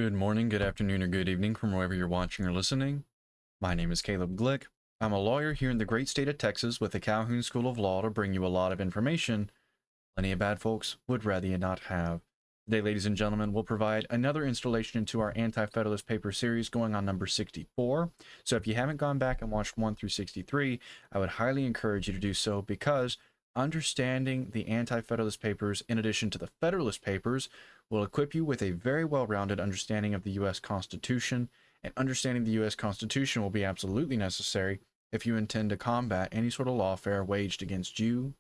Good morning, good afternoon, or good evening from wherever you're watching or listening. My name is Caleb Glick. I'm a lawyer here in the great state of Texas with the Calhoun School of Law to bring you a lot of information plenty of bad folks would rather you not have. Today, ladies and gentlemen, we'll provide another installation into our Anti-Federalist Paper series going on number 64. So if you haven't gone back and watched 1 through 63, I would highly encourage you to do so because understanding the Anti-Federalist Papers in addition to the Federalist Papers will equip you with a very well-rounded understanding of the U.S. Constitution, and understanding the U.S. Constitution will be absolutely necessary if you intend to combat any sort of lawfare waged against you,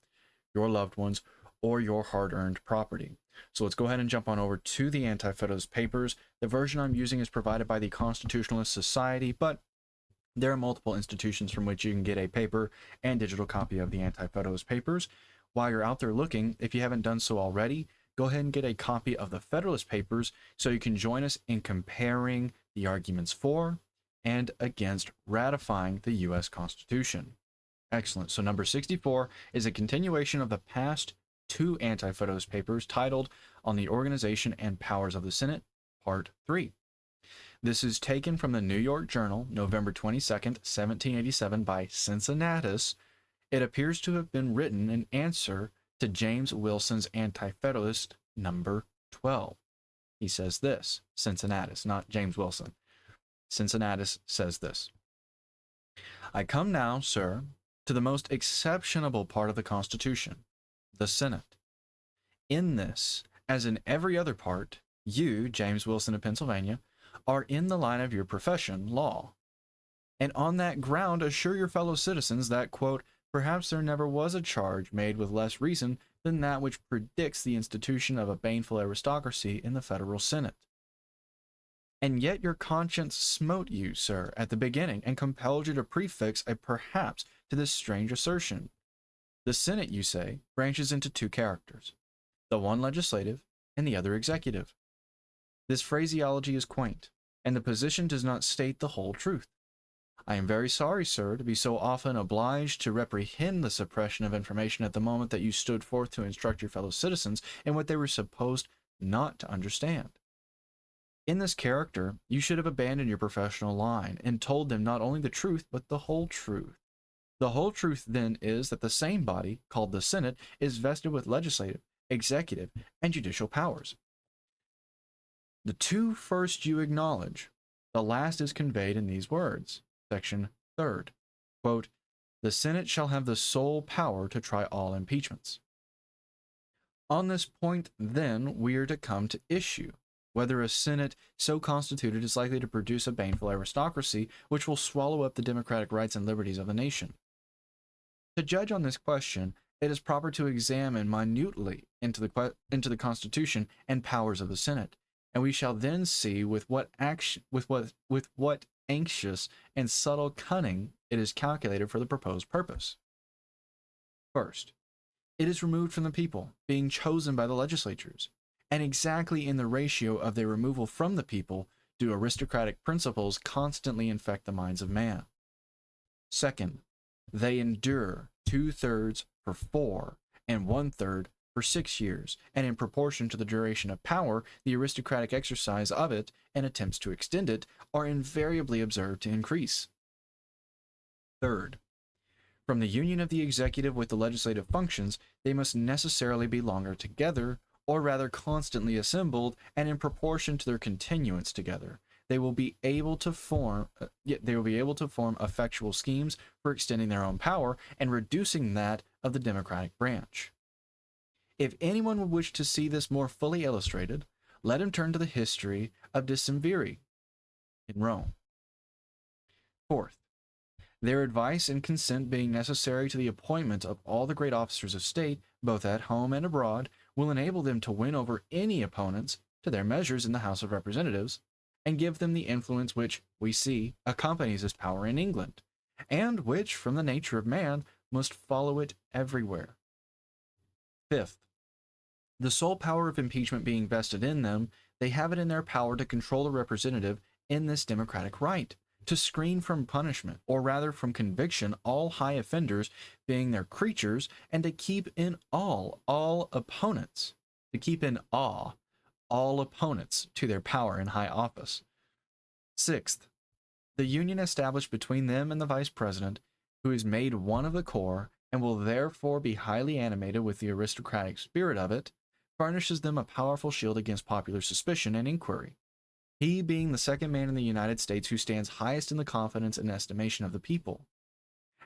your loved ones, or your hard-earned property. So let's go ahead and jump on over to the Anti-Federalist Papers. The version I'm using is provided by the Constitutionalist Society, but there are multiple institutions from which you can get a paper and digital copy of the Anti-Federalist Papers. While you're out there looking, if you haven't done so already, go ahead and get a copy of the Federalist Papers so you can join us in comparing the arguments for and against ratifying the U.S. Constitution. Excellent. So number 64 is a continuation of the past two Anti-Federalist Papers titled On the Organization and Powers of the Senate, Part 3. This is taken from the New York Journal, November 22nd, 1787 by Cincinnatus. It appears to have been written in answer to James Wilson's Anti-Federalist number 12. He says this, Cincinnatus, not James Wilson. Cincinnatus says this: I come now, sir, to the most exceptionable part of the Constitution, the Senate. In this, as in every other part, you, James Wilson of Pennsylvania, are in the line of your profession, law. And on that ground assure your fellow citizens that, quote, perhaps there never was a charge made with less reason than that which predicts the institution of a baneful aristocracy in the federal Senate. And yet your conscience smote you, sir, at the beginning, and compelled you to prefix a perhaps to this strange assertion. The Senate, you say, branches into two characters, the one legislative and the other executive. This phraseology is quaint, and the position does not state the whole truth. I am very sorry, sir, to be so often obliged to reprehend the suppression of information at the moment that you stood forth to instruct your fellow citizens in what they were supposed not to understand. In this character, you should have abandoned your professional line and told them not only the truth, but the whole truth. The whole truth, then, is that the same body, called the Senate, is vested with legislative, executive, and judicial powers. The two first you acknowledge, the last is conveyed in these words. Section 3rd, quote, the Senate shall have the sole power to try all impeachments. On this point, then, we are to come to issue, whether a Senate so constituted is likely to produce a baneful aristocracy which will swallow up the democratic rights and liberties of the nation. To judge on this question, it is proper to examine minutely into the Constitution and powers of the Senate, and we shall then see with what anxious and subtle cunning it is calculated for the proposed purpose. First, it is removed from the people, being chosen by the legislatures, and exactly in the ratio of their removal from the people do aristocratic principles constantly infect the minds of man. Second, they endure 2/3 for 4 and 1/3 for 6 years, and in proportion to the duration of power, the aristocratic exercise of it and attempts to extend it are invariably observed to increase. Third, from the union of the executive with the legislative functions, they must necessarily be longer together, or rather constantly assembled, and in proportion to their continuance together, they will be able to form effectual schemes for extending their own power and reducing that of the democratic branch. If anyone would wish to see this more fully illustrated, let him turn to the history of Decemviri in Rome. Fourth, their advice and consent being necessary to the appointment of all the great officers of state, both at home and abroad, will enable them to win over any opponents to their measures in the House of Representatives, and give them the influence which, we see, accompanies this power in England, and which, from the nature of man, must follow it everywhere. Fifth, the sole power of impeachment being vested in them, they have it in their power to control the representative in this democratic right, to screen from punishment, or rather from conviction, all high offenders, being their creatures, and to keep in all opponents, to keep in awe all opponents to their power in high office. Sixth, the union established between them and the vice president, who is made one of the core and will therefore be highly animated with the aristocratic spirit of it, furnishes them a powerful shield against popular suspicion and inquiry. He being the second man in the United States who stands highest in the confidence and estimation of the people.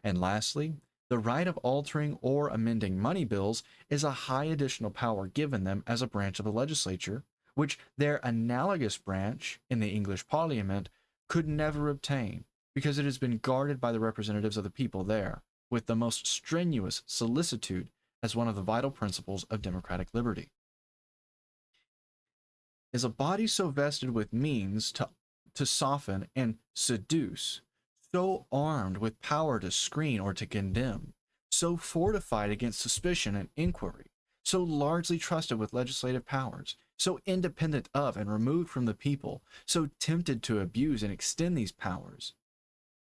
And lastly, the right of altering or amending money bills is a high additional power given them as a branch of the legislature, which their analogous branch in the English Parliament could never obtain, because it has been guarded by the representatives of the people there, with the most strenuous solicitude as one of the vital principles of democratic liberty. Is a body so vested with means to soften and seduce, so armed with power to screen or to condemn, so fortified against suspicion and inquiry, so largely trusted with legislative powers, so independent of and removed from the people, so tempted to abuse and extend these powers?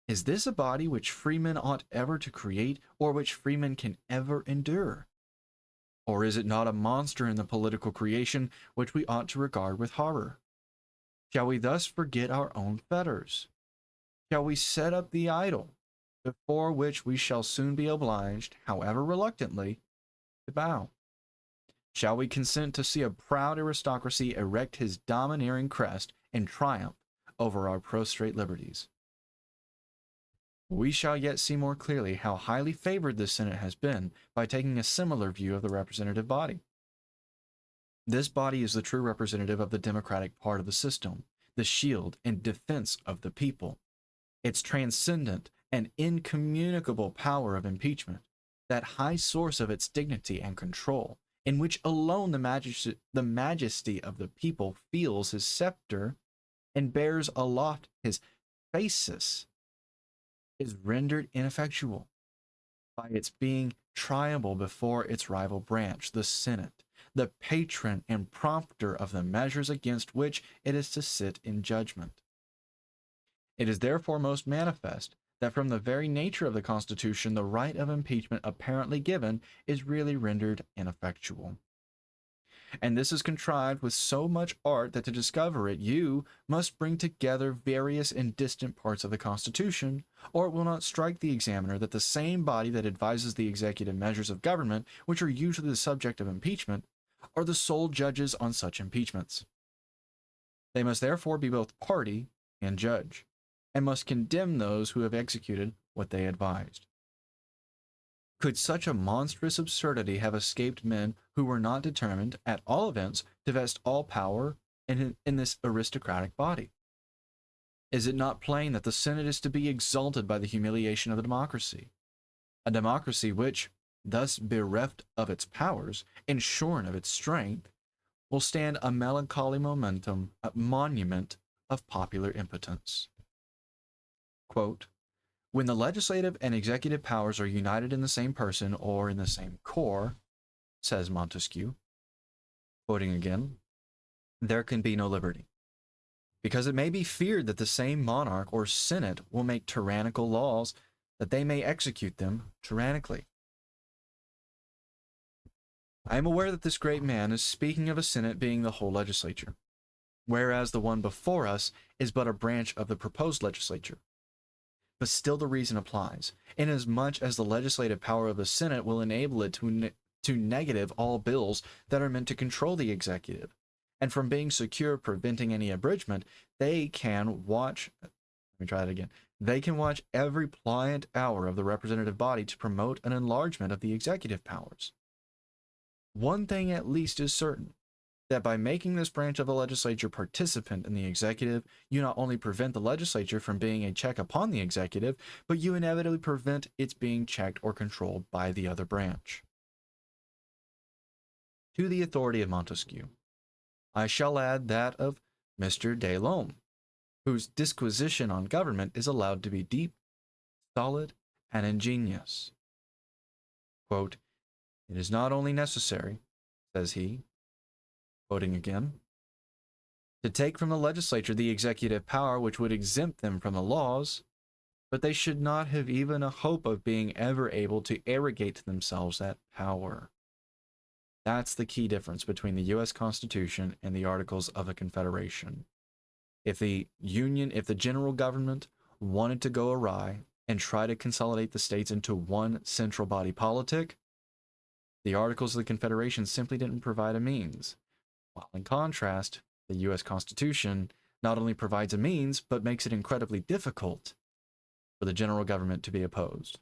Is this a body which freemen ought ever to create, or which freemen can ever endure? Or is it not a monster in the political creation which we ought to regard with horror? Shall we thus forget our own fetters? Shall we set up the idol, before which we shall soon be obliged, however reluctantly, to bow? Shall we consent to see a proud aristocracy erect his domineering crest in triumph over our prostrate liberties? We shall yet see more clearly how highly favored the Senate has been by taking a similar view of the representative body. This body is the true representative of the democratic part of the system, the shield and defense of the people. Its transcendent and incommunicable power of impeachment, that high source of its dignity and control, in which alone the majesty of the people feels his scepter and bears aloft his fasces, is rendered ineffectual by its being triable before its rival branch, the Senate, the patron and prompter of the measures against which it is to sit in judgment. It is therefore most manifest that from the very nature of the Constitution, the right of impeachment apparently given is really rendered ineffectual. And this is contrived with so much art that to discover it, you must bring together various and distant parts of the Constitution, or it will not strike the examiner that the same body that advises the executive measures of government, which are usually the subject of impeachment, are the sole judges on such impeachments. They must therefore be both party and judge, and must condemn those who have executed what they advised. Could such a monstrous absurdity have escaped men who were not determined, at all events, to vest all power in this aristocratic body? Is it not plain that the Senate is to be exalted by the humiliation of the democracy? A democracy which, thus bereft of its powers and shorn of its strength, will stand a melancholy monument of popular impotence. Quote, when the legislative and executive powers are united in the same person or in the same corps, says Montesquieu, quoting again, there can be no liberty, because it may be feared that the same monarch or senate will make tyrannical laws, that they may execute them tyrannically. I am aware that this great man is speaking of a senate being the whole legislature, whereas the one before us is but a branch of the proposed legislature. But still the reason applies, inasmuch as the legislative power of the Senate will enable it to negative all bills that are meant to control the executive, and from being secure preventing any abridgment, they can watch every pliant hour of the representative body to promote an enlargement of the executive powers. One thing at least is certain, that by making this branch of the legislature participant in the executive, you not only prevent the legislature from being a check upon the executive, but you inevitably prevent its being checked or controlled by the other branch. To the authority of Montesquieu, I shall add that of Mr. de Lome, whose disquisition on government is allowed to be deep, solid, and ingenious. Quote, it is not only necessary, says he, quoting again, to take from the legislature the executive power which would exempt them from the laws, but they should not have even a hope of being ever able to arrogate to themselves that power. That's the key difference between the US Constitution and the Articles of the Confederation. If the general government wanted to go awry and try to consolidate the states into one central body politic, the Articles of the Confederation simply didn't provide a means. While in contrast, the US Constitution not only provides a means, but makes it incredibly difficult for the general government to be opposed.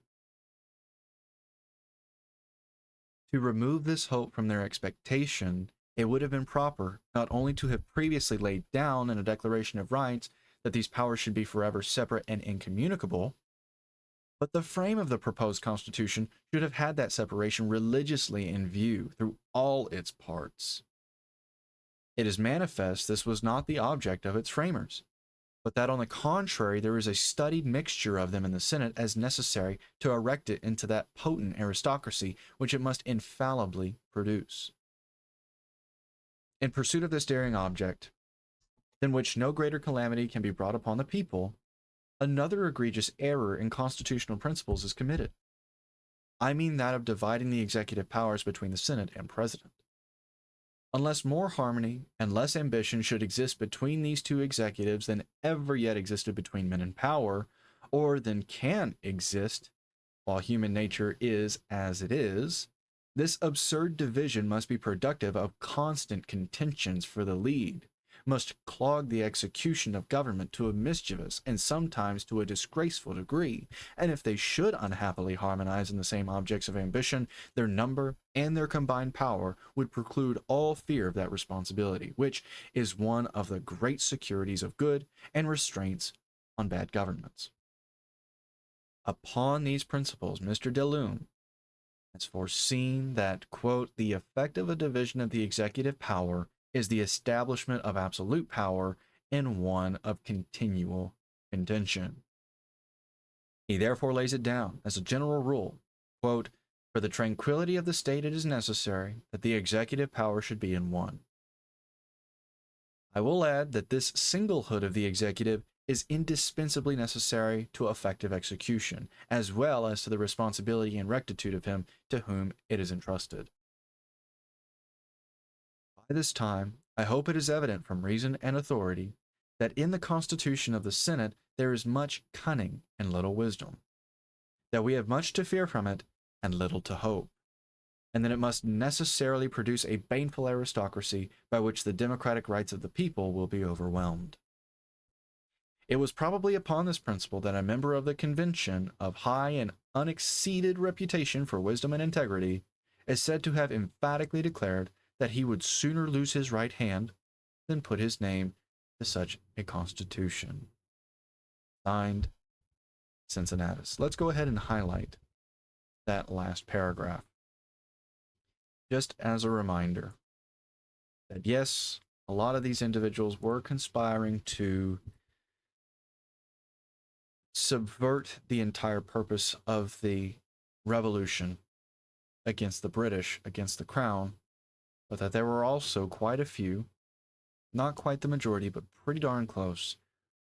To remove this hope from their expectation, it would have been proper not only to have previously laid down in a Declaration of Rights that these powers should be forever separate and incommunicable, but the frame of the proposed Constitution should have had that separation religiously in view through all its parts. It is manifest this was not the object of its framers, but that on the contrary there is a studied mixture of them in the Senate as necessary to erect it into that potent aristocracy which it must infallibly produce. In pursuit of this daring object, than which no greater calamity can be brought upon the people, another egregious error in constitutional principles is committed. I mean that of dividing the executive powers between the Senate and President. Unless more harmony and less ambition should exist between these two executives than ever yet existed between men in power, or than can exist while human nature is as it is, this absurd division must be productive of constant contentions for the lead, must clog the execution of government to a mischievous and sometimes to a disgraceful degree, and if they should unhappily harmonize in the same objects of ambition, their number and their combined power would preclude all fear of that responsibility, which is one of the great securities of good and restraints on bad governments. Upon these principles, Mr. de Lune has foreseen that, quote, the effect of a division of the executive power is the establishment of absolute power and one of continual contention. He therefore lays it down as a general rule, quote, for the tranquility of the state it is necessary that the executive power should be in one. I will add that this singlehood of the executive is indispensably necessary to effective execution, as well as to the responsibility and rectitude of him to whom it is entrusted. By this time, I hope it is evident from reason and authority that in the constitution of the Senate there is much cunning and little wisdom, that we have much to fear from it and little to hope, and that it must necessarily produce a baneful aristocracy by which the democratic rights of the people will be overwhelmed. It was probably upon this principle that a member of the convention of high and unexceeded reputation for wisdom and integrity is said to have emphatically declared that he would sooner lose his right hand than put his name to such a constitution. Signed, Cincinnatus. Let's go ahead and highlight that last paragraph. Just as a reminder that yes, a lot of these individuals were conspiring to subvert the entire purpose of the revolution against the British, against the crown, but that there were also quite a few, not quite the majority, but pretty darn close,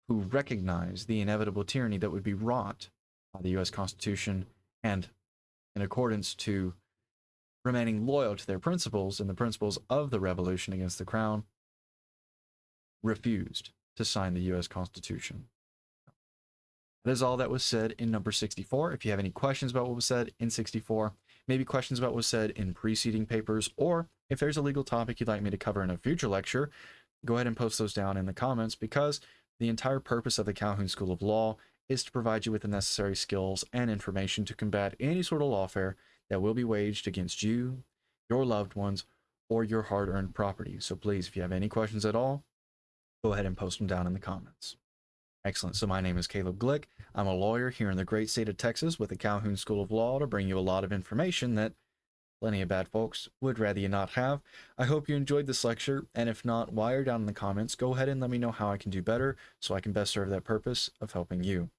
who recognized the inevitable tyranny that would be wrought by the US Constitution, and in accordance to remaining loyal to their principles and the principles of the revolution against the crown, refused to sign the US Constitution. That is all that was said in number 64. If you have any questions about what was said in 64, maybe questions about what was said in preceding papers, or if there's a legal topic you'd like me to cover in a future lecture, go ahead and post those down in the comments, because the entire purpose of the Calhoun School of Law is to provide you with the necessary skills and information to combat any sort of lawfare that will be waged against you, your loved ones, or your hard-earned property. So please, if you have any questions at all, go ahead and post them down in the comments. Excellent. So my name is Caleb Glick. I'm a lawyer here in the great state of Texas with the Calhoun School of Law to bring you a lot of information that plenty of bad folks would rather you not have. I hope you enjoyed this lecture, and if not, while you're down in the comments, go ahead and let me know how I can do better so I can best serve that purpose of helping you.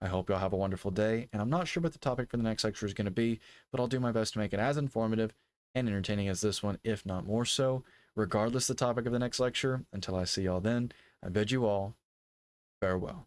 I hope you'll have a wonderful day, and I'm not sure what the topic for the next lecture is going to be, but I'll do my best to make it as informative and entertaining as this one, if not more so. Regardless of the topic of the next lecture, until I see y'all then, I bid you all farewell.